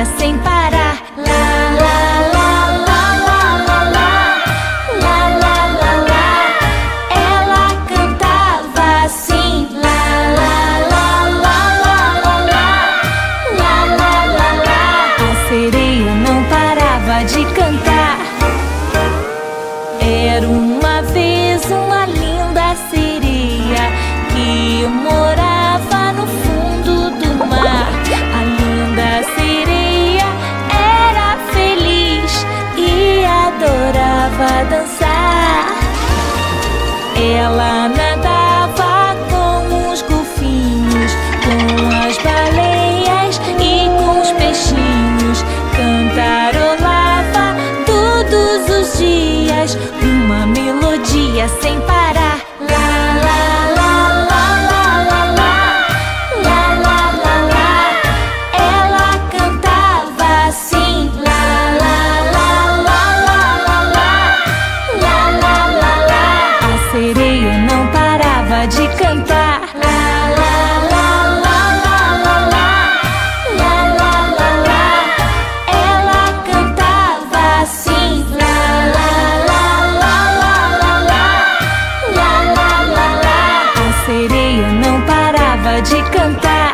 melodia sem parar. Lá, lá, lá, lá, lá, lá, lá. Lá, lá, lá, lá. Ela cantava assim. Lá, lá, lá, lá, lá, lá, lá. Lá, lá, lá, lá. A sereia não parava de cantar. Era uma vez uma linda sereia que morava no fundo do mar. A linda sereia era feliz e adorava dançar. Ela nadava com os golfinhos, com as baleias e com os peixinhos. Cantarolava todos os dias uma melodia sem parar. Lá, lá, lá, lá, lá, lá, lá. Lá, lá, lá, lá. Ela cantava assim. Lá, lá, lá, lá, lá, lá, lá. Lá, lá, lá, lá. A sereia não parava de cantar. Lá, lá, lá, lá, lá, lá, lá. Lá, lá, lá, lá. Ela cantava assim. Lá, lá, lá, lá, lá, lá, lá. Lá, lá, lá, lá. A sereia não parava de cantar.